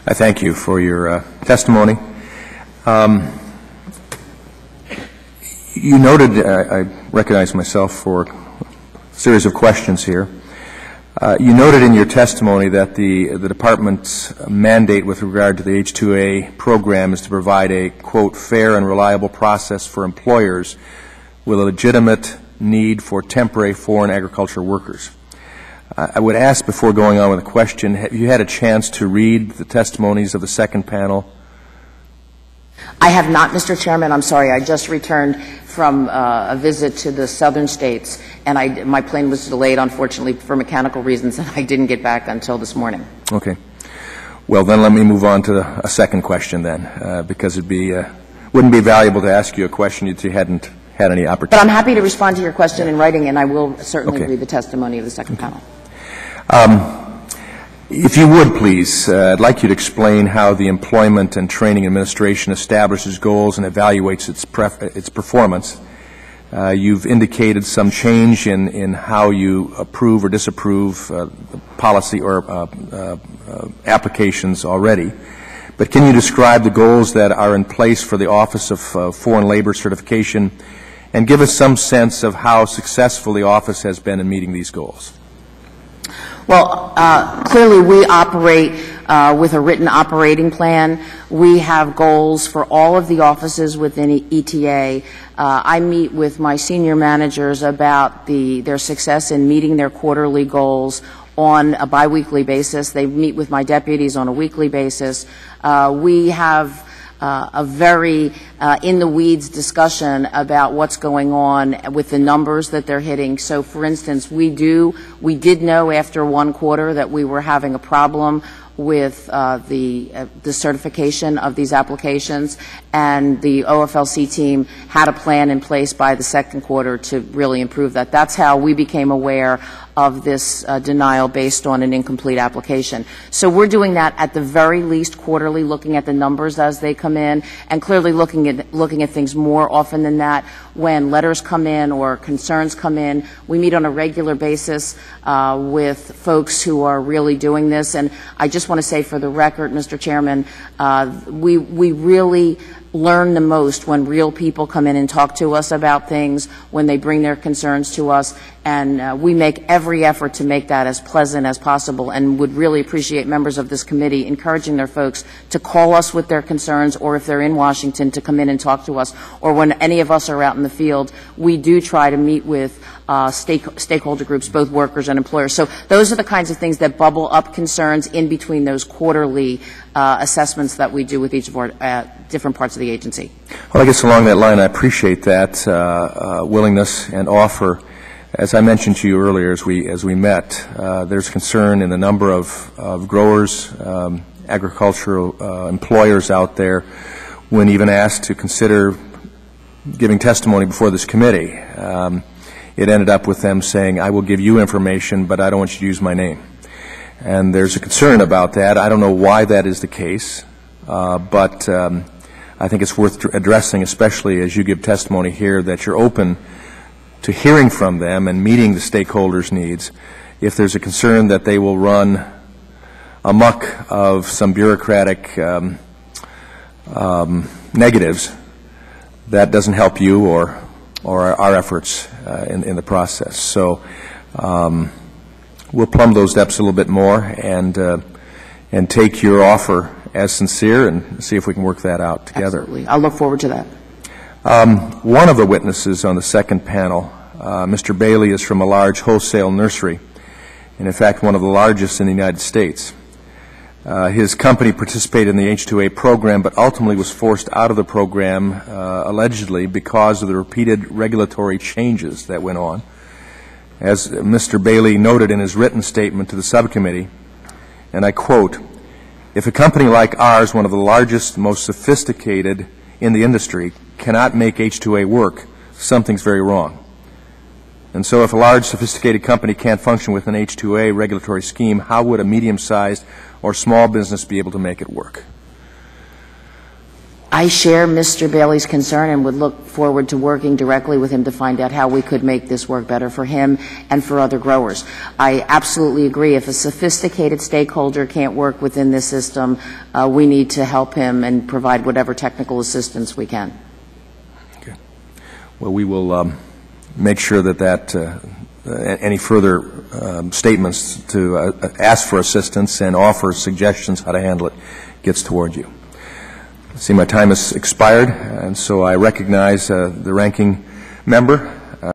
I thank you for your testimony. You noted, I recognize myself for a series of questions here. You noted in your testimony that the Department's mandate with regard to the H-2A program is to provide a, quote, fair and reliable process for employers with a legitimate need for temporary foreign agricultural workers. I would ask, before going on with a question, have you had a chance to read the testimonies of the second panel? I have not, Mr. Chairman. I'm sorry. I just returned from a visit to the southern states, and my plane was delayed, unfortunately, for mechanical reasons, and I didn't get back until this morning. Okay. Well, then let me move on to a second question then, because it wouldn't be valuable to ask you a question if you hadn't had any opportunity. But I'm happy to respond to your question in writing, and I will certainly read the testimony of the second panel. If you would, please, I'd like you to explain how the Employment and Training Administration establishes goals and evaluates its performance. You've indicated some change in how you approve or disapprove policy or applications already. But can you describe the goals that are in place for the Office of Foreign Labor Certification and give us some sense of how successful the office has been in meeting these goals? Well, clearly we operate with a written operating plan. We have goals for all of the offices within ETA. I meet with my senior managers about their success in meeting their quarterly goals on a biweekly basis. They meet with my deputies on a weekly basis. We have a very in-the-weeds discussion about what's going on with the numbers that they're hitting. So, for instance, we did know after one quarter that we were having a problem with the certification of these applications, and the OFLC team had a plan in place by the second quarter to really improve that. That's how we became aware of this denial based on an incomplete application. So we're doing that at the very least quarterly, looking at the numbers as they come in, and clearly looking at things more often than that when letters come in or concerns come in. We meet on a regular basis with folks who are really doing this, and I just want to say for the record, Mr. Chairman, we really learn the most when real people come in and talk to us about things, when they bring their concerns to us, and we make every effort to make that as pleasant as possible, and would really appreciate members of this committee encouraging their folks to call us with their concerns, or if they're in Washington, to come in and talk to us, or when any of us are out in the field. We do try to meet with stakeholder groups, both workers and employers. So those are the kinds of things that bubble up concerns in between those quarterly assessments that we do with each of our different parts of the agency. Well, I guess along that line, I appreciate that willingness and offer. As I mentioned to you earlier as we met, there's concern in the number of growers, agricultural employers out there, when even asked to consider giving testimony before this committee. It ended up with them saying, I will give you information, but I don't want you to use my name. And there's a concern about that. I don't know why that is the case, but I think it's worth addressing, especially as you give testimony here, that you're open to hearing from them and meeting the stakeholders' needs. If there's a concern that they will run amok of some bureaucratic negatives, that doesn't help you or our efforts in the process. So we'll plumb those depths a little bit more and take your offer as sincere and see if we can work that out together. Absolutely. I'll look forward to that. One of the witnesses on the second panel, Mr. Bailey, is from a large wholesale nursery, and in fact one of the largest in the United States. His company participated in the H-2A program, but ultimately was forced out of the program, allegedly because of the repeated regulatory changes that went on. As Mr. Bailey noted in his written statement to the subcommittee, and I quote, "If a company like ours, one of the largest, most sophisticated in the industry, cannot make H-2A work, something's very wrong. And so if a large, sophisticated company can't function with an H-2A regulatory scheme, how would a medium-sized or small business be able to make it work?" I share Mr. Bailey's concern and would look forward to working directly with him to find out how we could make this work better for him and for other growers. I absolutely agree. If a sophisticated stakeholder can't work within this system, we need to help him and provide whatever technical assistance we can. Okay. Well, we will make sure that any further statements to ask for assistance and offer suggestions how to handle it gets toward you. I see my time has expired, and so I recognize the ranking member